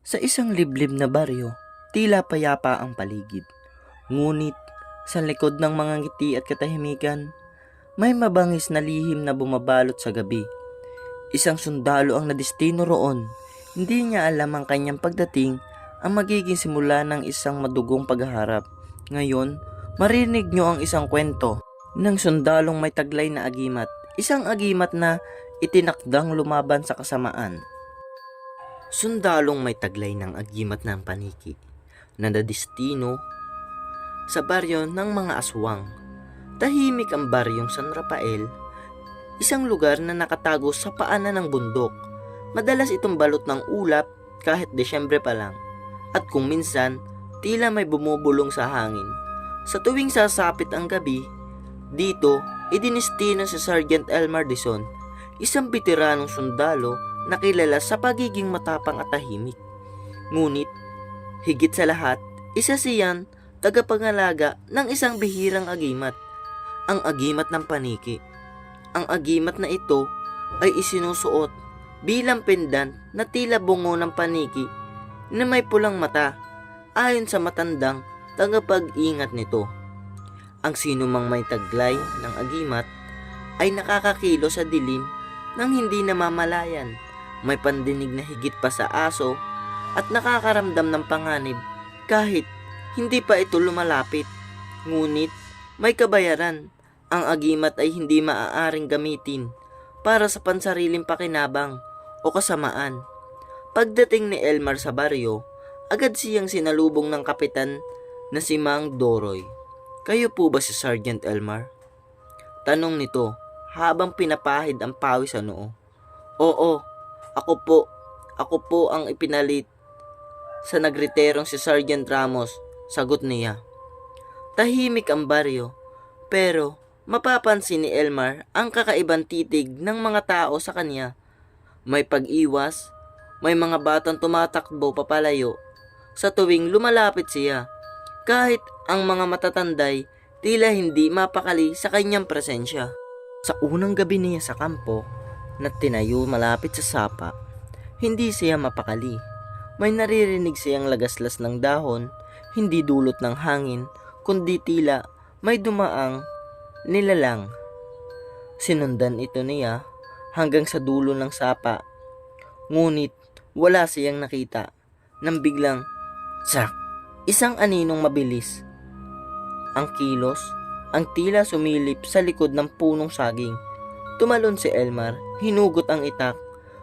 Sa isang liblib na baryo, tila payapa ang paligid. Ngunit, sa likod ng mga ngiti at katahimikan, may mabangis na lihim na bumabalot sa gabi. Isang sundalo ang nadestino roon. Hindi niya alam ang kanyang pagdating ang magiging simula ng isang madugong paghaharap. Ngayon, marinig niyo ang isang kwento ng sundalong may taglay na agimat. Isang agimat na itinakdang lumaban sa kasamaan. Sundalong may taglay ng agimat ng paniki na nadestino sa baryo ng mga aswang. Tahimik ang baryong San Rafael, isang lugar na nakatago sa paanan ng bundok. Madalas itong balot ng ulap kahit Desyembre pa lang, at kung minsan tila may bumubulong sa hangin. Sa tuwing sasapit ang gabi, dito idinestino si Sergeant Elmer Dizon, isang veteranong sundalo na kilala sa pagiging matapang at tahimik. Ngunit, higit sa lahat, isa siyang tagapangalaga ng isang bihirang agimat, ang agimat ng paniki. Ang agimat na ito ay isinusuot bilang pendant na tila bungo ng paniki na may pulang mata, ayon sa matandang tagapag-ingat nito. Ang sinumang may taglay ng agimat ay nakakakilo sa dilim nang hindi namamalayan. May pandinig na higit pa sa aso at nakakaramdam ng panganib kahit hindi pa ito lumalapit. Ngunit may kabayaran. Ang agimat ay hindi maaaring gamitin para sa pansariling pakinabang o kasamaan. Pagdating ni Elmer sa baryo, agad siyang sinalubong ng kapitan na si Mang Doroy. "Kayo po ba si Sergeant Elmer?" tanong nito habang pinapahid ang pawis sa noo. "Oo, ako po ang ipinalit sa nagreterong si Sergeant Ramos," sagot niya. Tahimik ang baryo, pero mapapansin ni Elmer ang kakaibang titig ng mga tao sa kanya. May pag-iwas, may mga batang tumatakbo papalayo sa tuwing lumalapit siya, kahit ang mga matatanday tila hindi mapakali sa kanyang presensya. Sa unang gabi niya sa kampo na tinayo malapit sa sapa, hindi siya mapakali. May naririnig siyang lagaslas ng dahon, hindi dulot ng hangin, kundi tila may dumaang nilalang. Sinundan ito niya hanggang sa dulo ng sapa. Ngunit wala siyang nakita nang biglang sak! Isang aninong mabilis ang kilos, ang tila sumilip sa likod ng punong saging. Tumalon si Elmer, hinugot ang itak,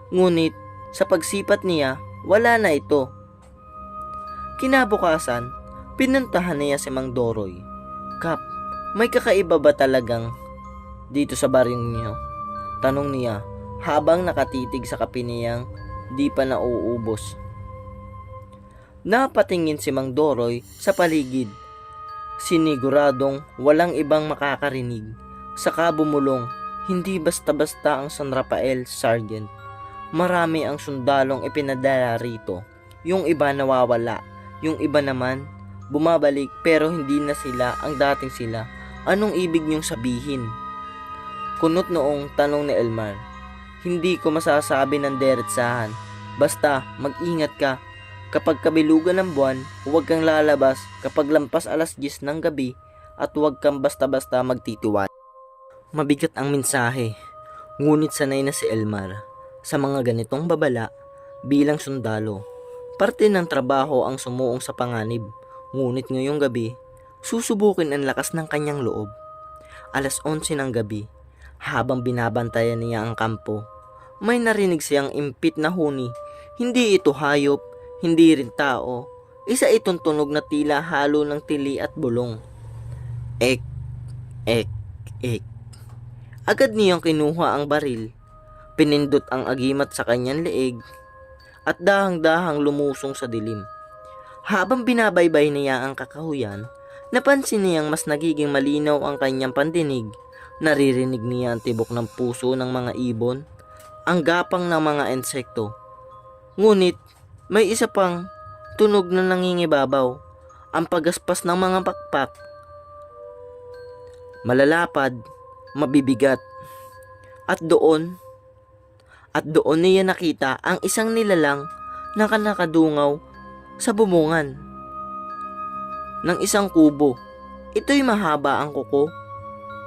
ngunit sa pagsipat niya, wala na ito. Kinabukasan, pinuntahan niya si Mang Doroy. "Kap, may kakaiba ba talagang dito sa baryong niyo?" tanong niya habang nakatitig sa kape niyang di pa nauubos. Napatingin si Mang Doroy sa paligid, siniguradong walang ibang makakarinig. Saka bumulong, "Hindi basta-basta ang San Rafael, Sergeant. Marami ang sundalong ipinadala rito. Yung iba nawawala, yung iba naman bumabalik pero hindi na sila ang dating sila." "Anong ibig niyong sabihin?" kunot noong tanong ni Elmer. "Hindi ko masasabi ng diretsahan. Basta mag-ingat ka. Kapag kabilugan ng buwan, huwag kang lalabas kapag lampas 10:00 ng gabi at huwag kang basta-basta magtitiwala." Mabigat ang mensahe, ngunit sanay na si Elmer sa mga ganitong babala bilang sundalo. Parte ng trabaho ang sumuong sa panganib, ngunit ngayong gabi, susubukin ang lakas ng kanyang loob. 11:00 ng gabi, habang binabantayan niya ang kampo, may narinig siyang impit na huni. Hindi ito hayop, hindi rin tao. Isa itong tunog na tila halo ng tili at bulong. Ek, ek, ek. Agad niyang kinuha ang baril, pinindot ang agimat sa kanyang leeg, at dahang-dahang lumusong sa dilim. Habang binabaybay niya ang kakahuyan, napansin niyang mas nagiging malinaw ang kanyang pandinig. Naririnig niya ang tibok ng puso ng mga ibon, ang gapang ng mga insekto. Ngunit may isa pang tunog na nangingibabaw, ang pagaspas ng mga pakpak. Malalapad, mabibigat. At doon niya nakita ang isang nilalang na nakadungaw sa bubungan ng isang kubo. Ito'y mahaba ang kuko,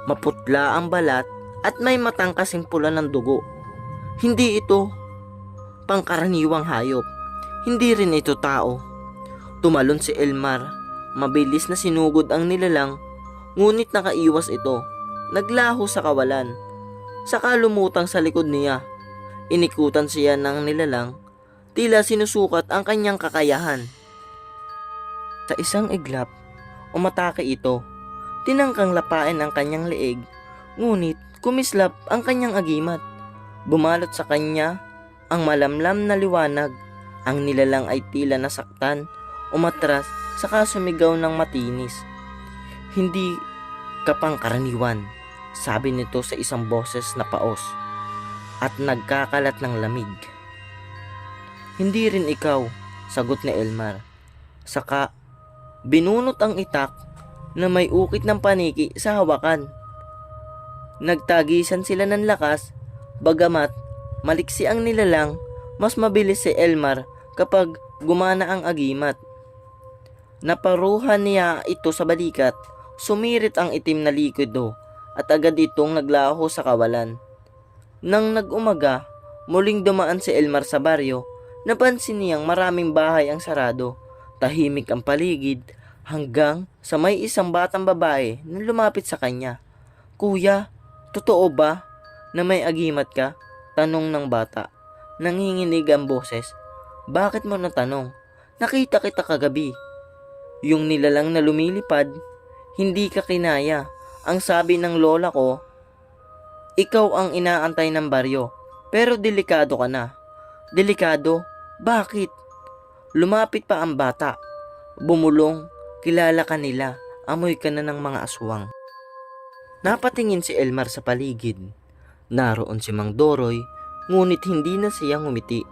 maputla ang balat at may matang kasing pula ng dugo. Hindi ito pangkaraniwang hayop. Hindi rin ito tao. Tumalon si Elmar. Mabilis na sinugod ang nilalang, ngunit nakaiwas ito. Naglaho sa kawalan. Saka lumutang sa likod niya. Inikutan siya ng nilalang, tila sinusukat ang kanyang kakayahan. Sa isang iglap, umatake ito. Tinangkang lapain ang kanyang leeg, ngunit kumislap ang kanyang agimat. Bumalot sa kanya ang malamlam na liwanag. Ang nilalang ay tila nasaktan, umatras, saka sumigaw ng matinis. "Hindi ka pangkaraniwan," sabi nito sa isang boses na paos at nagkakalat ng lamig. "Hindi rin ikaw," sagot ni Elmar. Saka binunot ang itak na may ukit ng paniki sa hawakan. Nagtagisan sila ng lakas, bagamat maliksi ang nilalang, mas mabilis si Elmar kapag gumana ang agimat. Naparuhan niya ito sa balikat, sumirit ang itim na likido at agad itong naglaho sa kawalan. Nang nag-umaga, muling dumaan si Elmar sa baryo, napansin niyang maraming bahay ang sarado, tahimik ang paligid, hanggang sa may isang batang babae na lumapit sa kanya. "Kuya, totoo ba na may agimat ka?" tanong ng bata. Nanginginig ang boses. "Bakit mo natanong? Nakita kita kagabi." "Yung nilalang na lumilipad, hindi ka kinaya. Ang sabi ng lola ko, ikaw ang inaantay ng baryo, pero delikado ka na." "Delikado? Bakit?" Lumapit pa ang bata. "Bumulong, kilala ka nila, amoy ka na ng mga aswang." Napatingin si Elmar sa paligid. Naroon si Mang Doroy, ngunit hindi na siya ngumiti.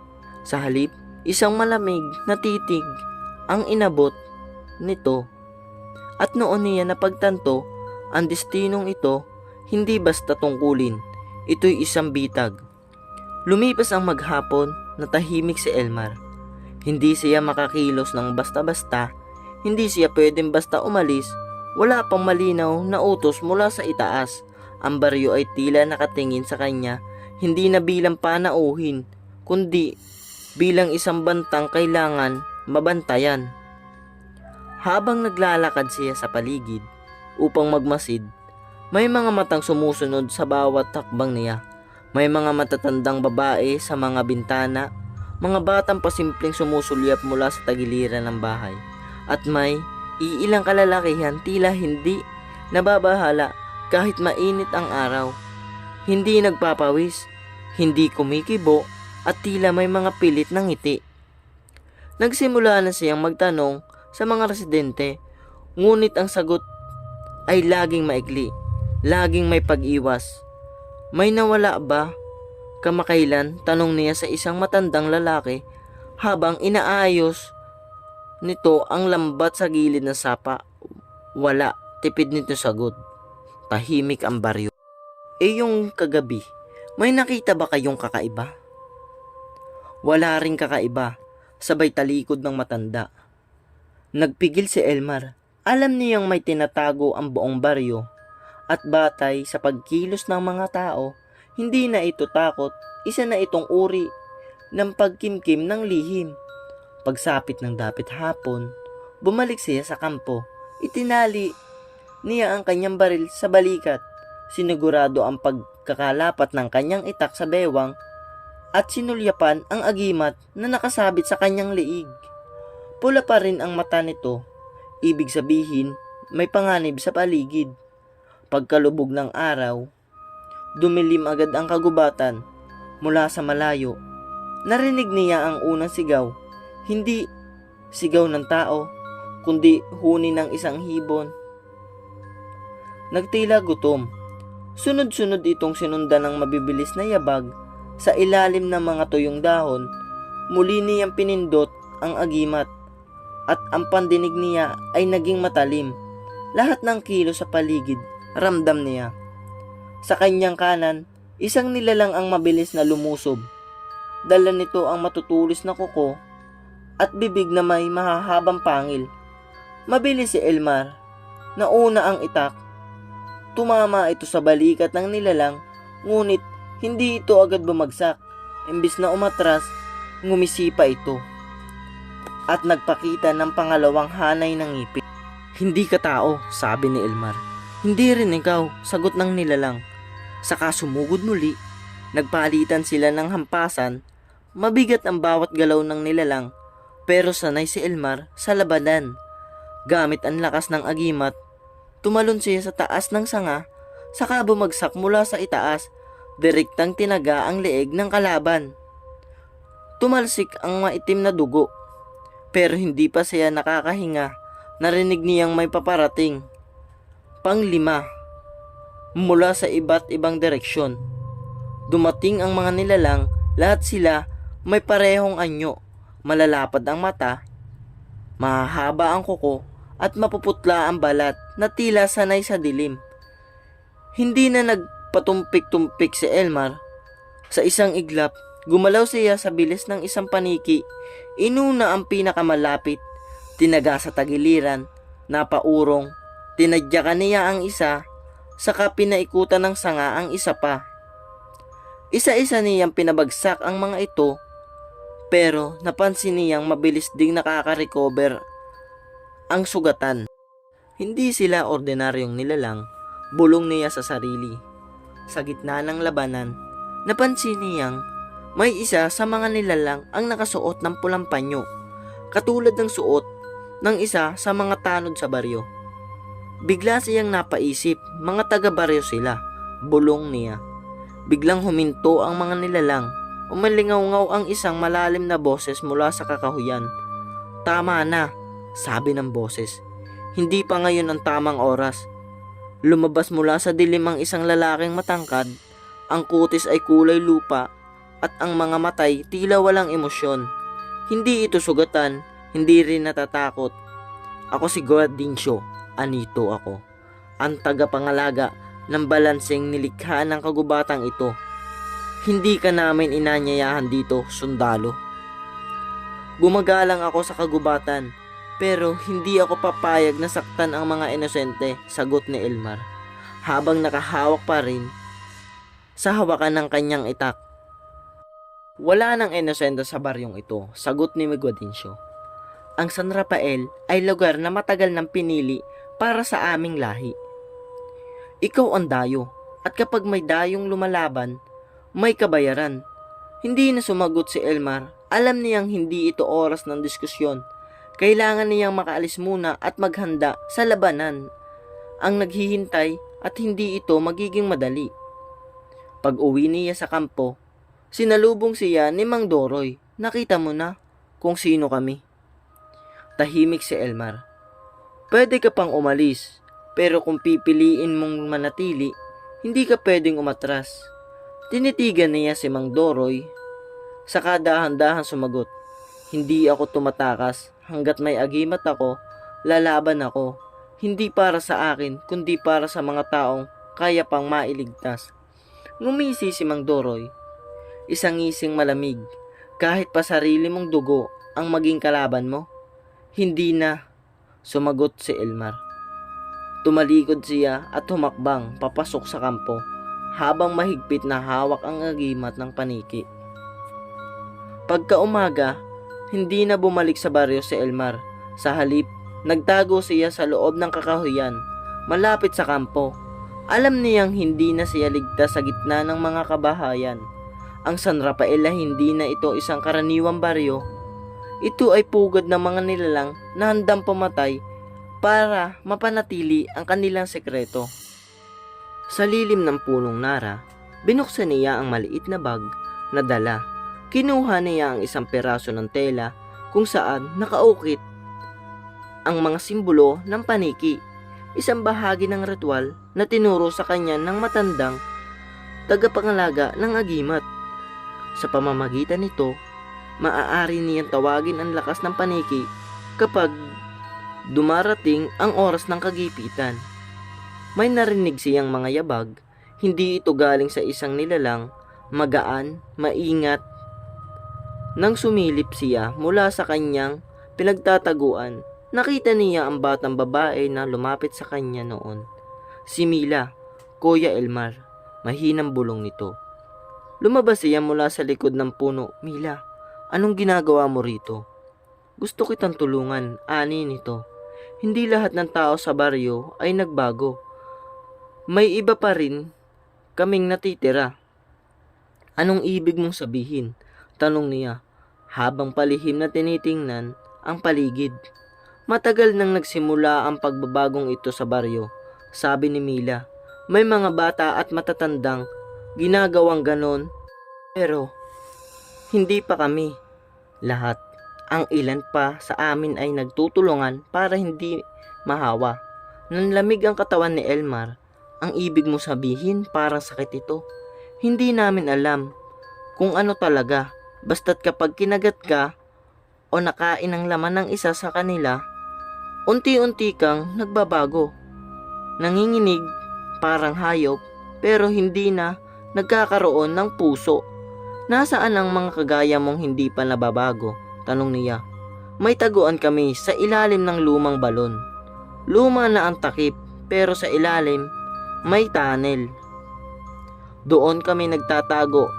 Sa halip, isang malamig na titig ang inabot nito. At noon niya napagtanto, ang destinong ito hindi basta tungkulin, ito'y isang bitag. Lumipas ang maghapon na tahimik si Elmar. Hindi siya makakilos ng basta-basta, hindi siya pwedeng basta umalis, wala pang malinaw na utos mula sa itaas. Ang baryo ay tila nakatingin sa kanya, hindi na bilang panauhin, kundi bilang isang bantang kailangan mabantayan. Habang naglalakad siya sa paligid upang magmasid, may mga matang sumusunod sa bawat takbang niya. May mga matatandang babae sa mga bintana, mga batang pasimpleng sumusulyap mula sa tagiliran ng bahay, at may iilang kalalakihan tila hindi nababahala kahit mainit ang araw. Hindi nagpapawis, hindi kumikibo, at tila may mga pilit ng ngiti. Nagsimula na siyang magtanong sa mga residente, ngunit ang sagot ay laging maikli, laging may pag-iwas. "May nawala ba kamakailan?" tanong niya sa isang matandang lalaki habang inaayos nito ang lambat sa gilid ng sapa. "Wala," tipid nito sagot. Tahimik ang baryo. Yung kagabi, may nakita ba kayong kakaiba?" "Wala ring kakaiba," sabay talikod ng matanda. Nagpigil si Elmar. Alam niyang may tinatago ang buong baryo, at batay sa pagkilos ng mga tao, hindi na ito takot, isa na itong uri ng pagkimkim ng lihim. Pagsapit ng dapit hapon, bumalik siya sa kampo. Itinali niya ang kanyang baril sa balikat, sinigurado ang pagkakalapat ng kanyang itak sa bewang, at sinulyapan ang agimat na nakasabit sa kanyang leeg. Pula pa rin ang mata nito, ibig sabihin may panganib sa paligid. Pagkalubog ng araw, dumilim agad ang kagubatan. Mula sa malayo, narinig niya ang unang sigaw. Hindi sigaw ng tao, kundi huni ng isang hibon. Nagtila gutom. Sunod-sunod itong sinundan ng mabibilis na yabag sa ilalim ng mga tuyong dahon. Muli niyang pinindot ang agimat, at ang pandinig niya ay naging matalim. Lahat ng kilo sa paligid, ramdam niya. Sa kanyang kanan, isang nilalang ang mabilis na lumusob. Dala nito ang matutulis na kuko at bibig na may mahahabang pangil. Mabilis si Elmar. Nauna ang itak. Tumama ito sa balikat ng nilalang, ngunit hindi ito agad bumagsak. Imbis na umatras, ngumisipa ito at nagpakita ng pangalawang hanay ng ngipin. Hindi ka tao, sabi ni Elmar. Hindi rin ikaw, sagot ng nilalang. Saka sumugod muli. Nagpalitan sila ng hampasan. Mabigat ang bawat galaw ng nilalang, pero sanay si Elmar sa labanan. Gamit ang lakas ng agimat, tumalon siya sa taas ng sanga, saka bumagsak mula sa itaas, direktang tinaga ang leeg ng kalaban. Tumalsik ang maitim na dugo, pero hindi pa siya nakakahinga. Narinig niyang may paparating. Panglima, mula sa iba't ibang direksyon. Dumating ang mga nilalang, lahat sila may parehong anyo, malalapad ang mata, mahahaba ang kuko, at mapuputla ang balat na tila sanay sa dilim. Hindi na nagpatumpik-tumpik si Elmar. Sa isang iglap, gumalaw siya sa bilis ng isang paniki. Inuna ang pinakamalapit, tinaga sa tagiliran, napaurong, tinadyakan niya ang isa, saka pinaikutan ng sanga ang isa pa. Isa-isa niyang pinabagsak ang mga ito, pero napansin niyang mabilis ding nakaka-recover ang sugatan. Hindi sila ordinaryong nilalang, bulong niya sa sarili. Sa gitna ng labanan, napansin niyang may isa sa mga nilalang ang nakasuot ng pulang panyo, katulad ng suot ng isa sa mga tanod sa baryo. Bigla siyang napaisip, mga taga-baryo sila, bulong niya. Biglang huminto ang mga nilalang. Umalingaw-ngaw ang isang malalim na boses mula sa kakahuyan. Tama na, sabi ng boses. Hindi pa ngayon ang tamang oras. Lumabas mula sa dilim ang isang lalaking matangkad. Ang kutis ay kulay lupa at ang mga matay tila walang emosyon. Hindi ito sugatan, hindi rin natatakot. Ako si Guardincio, anito ako. Ang tagapangalaga ng balanseng nilikha ng kagubatang ito. Hindi ka namin inanyayahan dito, sundalo. Gumagalang ako sa kagubatan, pero hindi ako papayag na saktan ang mga inosente, sagot ni Elmar, habang nakahawak pa rin sa hawakan ng kanyang itak. Wala nang inosente sa baryong ito, sagot ni Guardincio. Ang San Rafael ay lugar na matagal nang pinili para sa aming lahi. Ikaw ang dayo, at kapag may dayong lumalaban, may kabayaran. Hindi na sumagot si Elmar. Alam niyang hindi ito oras ng diskusyon. Kailangan niyang makaalis muna at maghanda sa labanan. Ang naghihintay at hindi ito magiging madali. Pag uwi niya sa kampo, sinalubong siya ni Mang Doroy. Nakita mo na kung sino kami. Tahimik si Elmar. Pwede ka pang umalis, pero kung pipiliin mong manatili, hindi ka pwedeng umatras. Tinitigan niya si Mang Doroy. Saka dahan-dahan sumagot. Hindi ako tumatakas. Hanggat may agimat ako, lalaban ako. Hindi para sa akin, kundi para sa mga taong kaya pang mailigtas. Ngumisi si Mang Doroy. Isang ngising malamig. Kahit pa sarili mong dugo ang maging kalaban mo. Hindi na, sumagot si Elmar. Tumalikod siya at humakbang papasok sa kampo habang mahigpit na hawak ang agimat ng paniki. Pagkaumaga, hindi na bumalik sa baryo si Elmar. Sa halip, nagtago siya sa loob ng kakahuyan, malapit sa kampo. Alam niyang hindi na siya ligtas sa gitna ng mga kabahayan. Ang San Rafael ay hindi na ito isang karaniwang baryo. Ito ay pugad ng mga nilalang na handang pumatay para mapanatili ang kanilang sekreto. Sa lilim ng punong nara, binuksan niya ang maliit na bag na dala. Kinuha niya ang isang peraso ng tela kung saan nakaukit ang mga simbolo ng paniki, isang bahagi ng ritual na tinuro sa kanya ng matandang tagapangalaga ng agimat. Sa pamamagitan nito, maaari niyang tawagin ang lakas ng paniki kapag dumarating ang oras ng kagipitan. May narinig siyang mga yabag, hindi ito galing sa isang nilalang, magaan, maingat, Nang sumilip siya mula sa kanyang pinagtataguan, nakita niya ang batang babae na lumapit sa kanya noon. Si Mila, Kuya Elmar, mahinang bulong nito. Lumabas siya mula sa likod ng puno. Mila, anong ginagawa mo rito? Gusto kitang tulungan, ani nito. Hindi lahat ng tao sa baryo ay nagbago. May iba pa rin kaming natitira. Anong ibig mong sabihin? Tanong niya, habang palihim na tinitingnan ang paligid. Matagal nang nagsimula ang pagbabagong ito sa baryo, sabi ni Mila. May mga bata at matatandang ginagawang ganon, pero hindi pa kami lahat. Ang ilan pa sa amin ay nagtutulungan para hindi mahawa. Nanlamig ang katawan ni Elmar. Ang ibig mo sabihin parang sakit ito. Hindi namin alam kung ano talaga. Basta't kapag kinagat ka o nakain ang laman ng isa sa kanila, unti-unti kang nagbabago. Nanginginig parang hayop pero hindi na nagkakaroon ng puso. Nasaan ang mga kagaya mong hindi pa nababago? Tanong niya. May taguan kami sa ilalim ng lumang balon. Luma na ang takip pero sa ilalim may tunnel. Doon kami nagtatago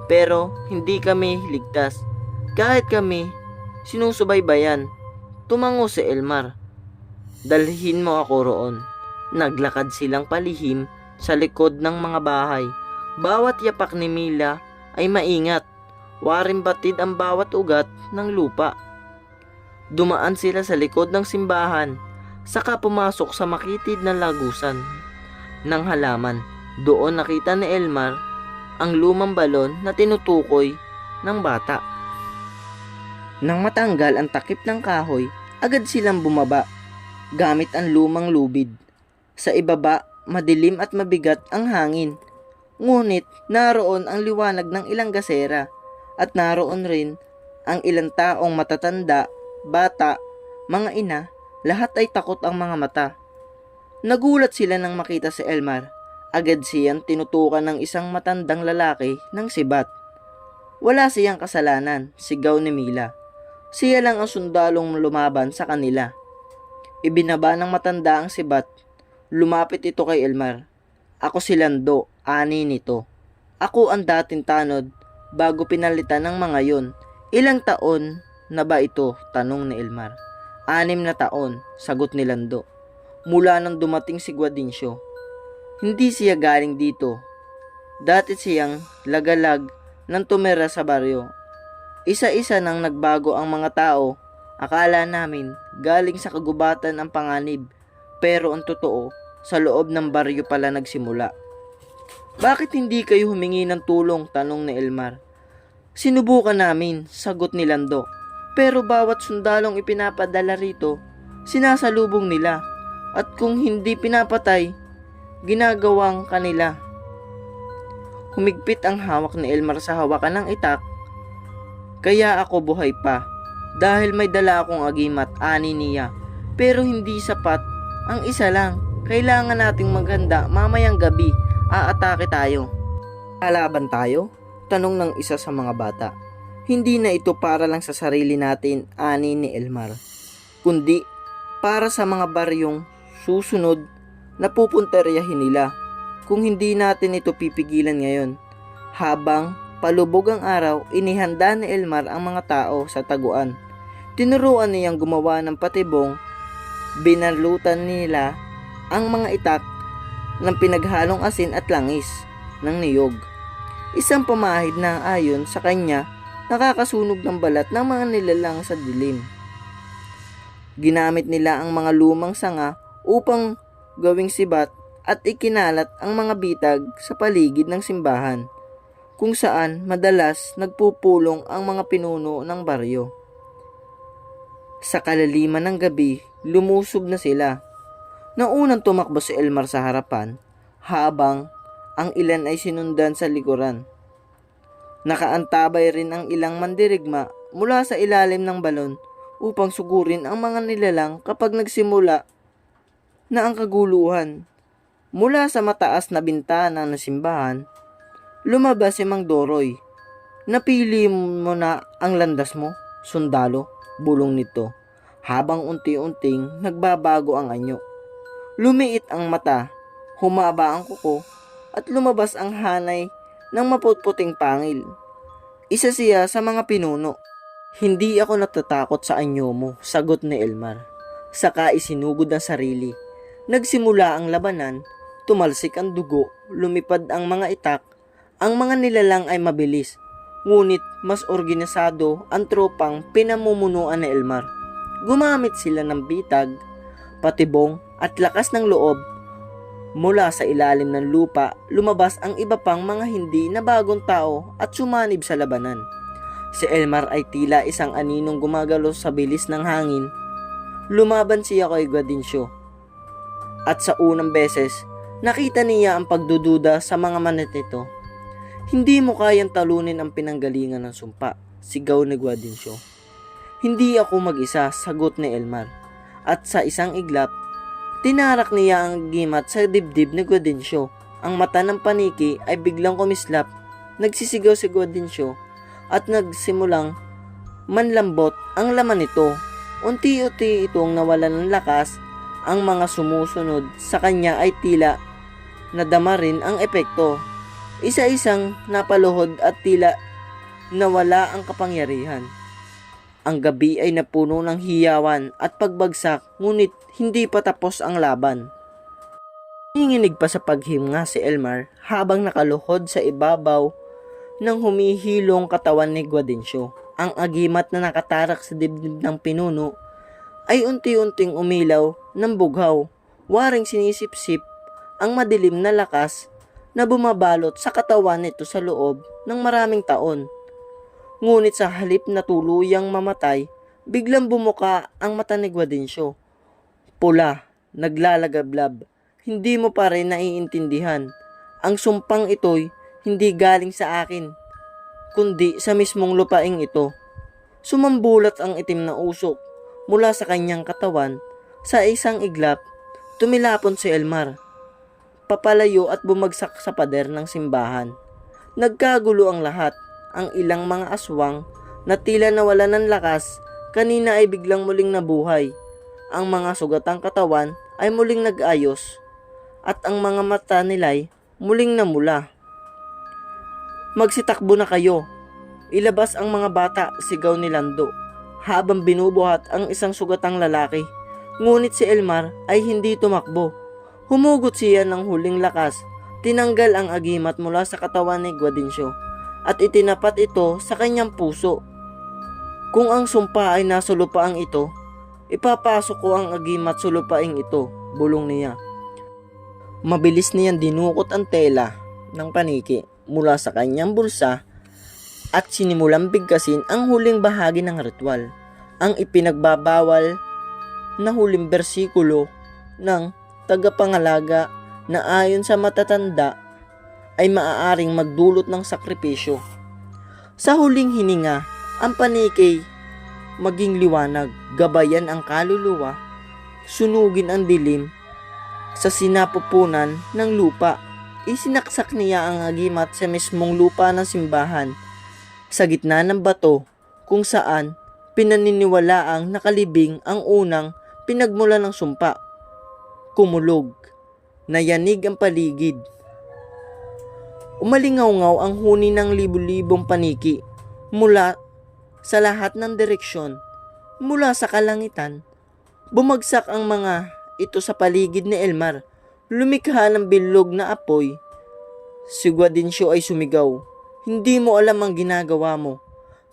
pero hindi kami ligtas. Kahit kami sinusubaybayan. Tumango si Elmar. Dalhin mo ako roon. Naglakad silang palihim sa likod ng mga bahay. Bawat yapak ni Mila ay maingat. Waring batid ang bawat ugat ng lupa. Dumaan sila sa likod ng simbahan, saka pumasok sa makitid na lagusan ng halaman. Doon nakita ni Elmar ang lumang balon na tinutukoy ng bata. Nang matanggal ang takip ng kahoy, agad silang bumaba gamit ang lumang lubid. Sa ibaba, madilim at mabigat ang hangin. Ngunit naroon ang liwanag ng ilang gasera at naroon rin ang ilang taong matatanda, bata, mga ina, lahat ay takot ang mga mata. Nagulat sila nang makita si Elmar. Agad siyang tinutukan ng isang matandang lalaki ng sibat. Wala siyang kasalanan, sigaw ni Mila. Siya lang ang sundalong lumaban sa kanila. Ibinaba ng matanda ang sibat. Lumapit ito kay Elmar. Ako si Lando, ani nito. Ako ang dating tanod bago pinalitan ng mga yon. Ilang taon na ba ito? Tanong ni Elmar. 6 na taon, sagot ni Lando. Mula nang dumating si Guadincio. Hindi siya galing dito. Dati siyang lagalag ng tumira sa baryo. Isa-isa nang nagbago ang mga tao. Akala namin galing sa kagubatan ang panganib. Pero ang totoo, sa loob ng baryo pala nagsimula. Bakit hindi kayo humingi ng tulong? Tanong ni Elmar. Sinubukan namin, sagot ni Lando. Pero bawat sundalong ipinapadala rito, sinasalubong nila. At kung hindi pinapatay, ginagawang kanila. Humigpit ang hawak ni Elmar sa hawakan ng itak. Kaya ako buhay pa. Dahil may dala akong agimat, ani niya. Pero hindi sapat. Ang isa lang. Kailangan nating maghanda mamayang gabi. Aatake tayo. Kalaban tayo? Tanong ng isa sa mga bata. Hindi na ito para lang sa sarili natin, ani ni Elmar. Kundi para sa mga baryong susunod na pupunteryahin nila. Kung hindi natin ito pipigilan ngayon. Habang palubog ang araw, inihanda ni Elmar ang mga tao sa taguan. Tinuruan niyang gumawa ng patibong. Binalutan nila ang mga itak ng pinaghalong asin at langis ng niyog. Isang pamahid na ayon sa kanya nakakasunog ng balat ng mga nilalang sa dilim. Ginamit nila ang mga lumang sanga upang gawing sibat at ikinalat ang mga bitag sa paligid ng simbahan, kung saan madalas nagpupulong ang mga pinuno ng baryo. Sa kalaliman ng gabi, lumusob na sila. Naunang tumakbo si Elmar sa harapan, habang ang ilan ay sinundan sa likuran. Nakaantabay rin ang ilang mandirigma mula sa ilalim ng balon upang sugurin ang mga nilalang kapag nagsimula na ang kaguluhan. Mula sa mataas na bintana ng simbahan, lumabas si Mang Doroy. Napili mo na ang landas mo, sundalo, bulong nito, habang unti-unting nagbabago ang anyo. Lumiit ang mata, humaba ang kuko, at lumabas ang hanay ng maputputing pangil. Isa siya sa mga pinuno. Hindi ako natatakot sa anyo mo, sagot ni Elmar. Saka isinugod ang sarili. Nagsimula ang labanan, tumalsik ang dugo, lumipad ang mga itak, ang mga nilalang ay mabilis. Ngunit mas organisado ang tropang pinamumunuan ni Elmar. Gumamit sila ng bitag, patibong at lakas ng loob. Mula sa ilalim ng lupa, lumabas ang iba pang mga hindi na bagong tao at sumanib sa labanan. Si Elmar ay tila isang aninong gumagalo sa bilis ng hangin. Lumaban siya kay Guadigncio. At sa unang beses, nakita niya ang pagdududa sa mga manat nito. Hindi mo kayang talunin ang pinanggalingan ng sumpa, sigaw ni Guadigncio. Hindi ako mag-isa, sagot ni Elmar. At sa isang iglap, tinarak niya ang gimat sa dibdib ni Guadigncio. Ang mata ng paniki ay biglang kumislap. Nagsisigaw si Guadigncio at nagsimulang manlambot ang laman nito. Unti-unti itong nawalan ng lakas. Ang mga sumusunod sa kanya ay tila nadama rin ang epekto. Isa-isang napaluhod at tila nawala ang kapangyarihan. Ang gabi ay napuno ng hiyawan at pagbagsak, ngunit hindi pa tapos ang laban. Nanginginig pa sa paghinga si Elmar habang nakaluhod sa ibabaw ng humihilong katawan ni Guadigncio. Ang agimat na nakatarak sa dibdib ng pinuno ay unti-unting umilaw ng bughaw, waring sinisipsip ang madilim na lakas na bumabalot sa katawan nito sa loob ng maraming taon. Ngunit sa halip na tuluyang mamatay, biglang bumuka ang mata ni Guadigncio. Pula, naglalagablab. Hindi mo pa rin naiintindihan. Ang sumpang ito'y hindi galing sa akin, kundi sa mismong lupaing ito. Sumambulat ang itim na usok mula sa kanyang katawan. Sa isang iglap, tumilapon si Elmar, papalayo at bumagsak sa pader ng simbahan. Nagkagulo ang lahat. Ang ilang mga aswang na tila nawalan ng lakas kanina ay biglang muling nabuhay. Ang mga sugatang katawan ay muling nag-ayos at ang mga mata nila'y muling namula. Magsitakbo na kayo. Ilabas ang mga bata, sigaw ni Lando habang binubuhat ang isang sugatang lalaki. Ngunit si Elmar ay hindi tumakbo. Humugot siya ng huling lakas. Tinanggal ang agimat mula sa katawan ni Guadigncio at itinapat ito sa kanyang puso. Kung ang sumpa ay nasa lupaang ito, ipapasok ko ang agimat sa lupaing ito, bulong niya. Mabilis niyang dinukot ang tela ng paniki mula sa kanyang bulsa at sinimulang bigkasin ang huling bahagi ng ritual, ang ipinagbabawal na huling bersikulo ng tagapangalaga na ayon sa matatanda ay maaaring magdulot ng sakripisyo. Sa huling hininga, ang paniki maging liwanag, gabayan ang kaluluwa, sunugin ang dilim sa sinapupunan ng lupa. Isinaksak niya ang agimat sa mismong lupa ng simbahan, sa gitna ng bato kung saan pinaniniwalaang nakalibing ang unang pinagmula ng sumpa. Kumulog, nayanig ang paligid. Umalingaw-ngaw ang huni ng libu-libong paniki mula sa lahat ng direksyon. Mula sa kalangitan, bumagsak ang mga ito sa paligid ni Elmar. Lumikha ng bilog na apoy. Si Guadigncio ay sumigaw. Hindi mo alam ang ginagawa mo.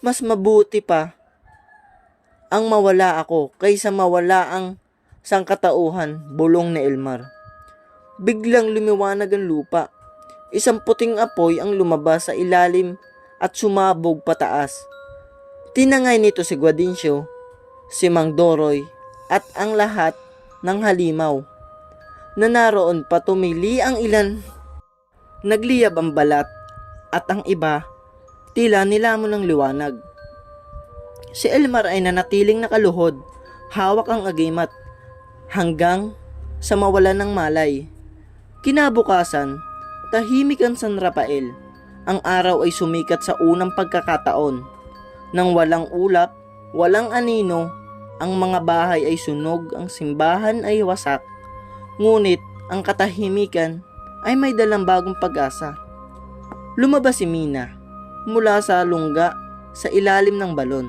Mas mabuti pa ang mawala ako kaysa mawala ang sangkatauhan, bulong ni Elmar. Biglang lumiwanag ang lupa. Isang puting apoy ang lumabas sa ilalim at sumabog pataas. Tinangay nito si Guadigncio, si Mang Doroy at ang lahat ng halimaw. Na naroon pa tumili ang ilan. Nagliyab ang balat at ang iba tila nilamon ng liwanag. Si Elmar ay nanatiling nakaluhod, hawak ang agimat hanggang sa mawalan ng malay. Kinabukasan, tahimik ang San Rafael. ang araw ay sumikat sa unang pagkakataon. Nang walang ulap, walang anino, ang mga bahay ay sunog, ang simbahan ay wasak. Ngunit ang katahimikan ay may dalang bagong pag-asa. Lumabas si Mina mula sa lungga sa ilalim ng balon.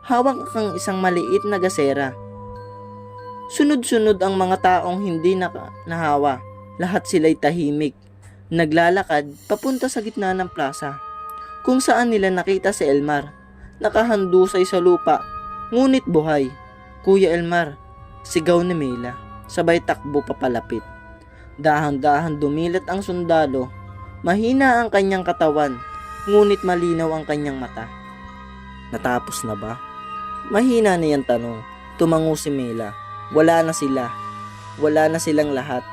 Hawak ang isang maliit na gasera. Sunod-sunod ang mga taong hindi nahawa. Lahat sila'y tahimik. Naglalakad papunta sa gitna ng plaza, kung saan nila nakita si Elmar. Nakahandusay sa lupa, ngunit buhay. Kuya Elmar, sigaw ni Mela, sabay takbo papalapit. Dahan-dahan dumilat ang sundalo. Mahina ang kanyang katawan, ngunit malinaw ang kanyang mata. Natapos na ba? Mahina na yan tanong. Tumango si Mela. Wala na sila. Wala na silang lahat.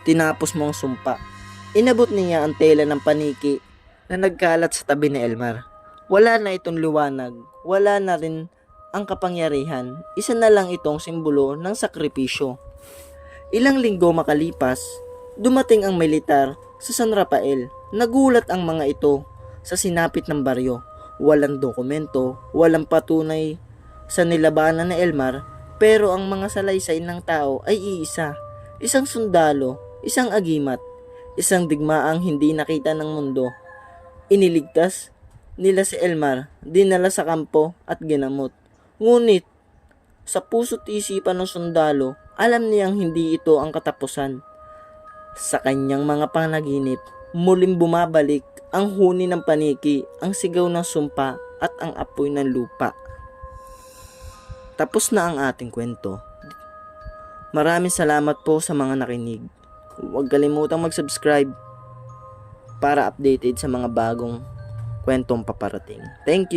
Tinapos mo ang sumpa. Inabot niya ang tela ng paniki na nagkalat sa tabi ni Elmar. Wala na itong liwanag. Wala na rin ang kapangyarihan. Isa na lang itong simbolo ng sakripisyo. Ilang linggo makalipas, dumating ang militar sa San Rafael. Nagulat ang mga ito sa sinapit ng baryo. Walang dokumento, walang patunay sa nilabanan ni Elmar, pero ang mga salaysay ng tao ay iisa. Isang sundalo, isang agimat, isang digmaang hindi nakita ng mundo. Iniligtas nila si Elmar, dinala sa kampo at ginamot. Ngunit, sa puso't isipan ng sundalo, alam niyang hindi ito ang katapusan. Sa kanyang mga panaginip, muling bumabalik ang huni ng paniki, ang sigaw ng sumpa at ang apoy ng lupa. Tapos na ang ating kwento. Maraming salamat po sa mga nakinig. Huwag kalimutang mag-subscribe para updated sa mga bagong kwentong paparating. Thank you!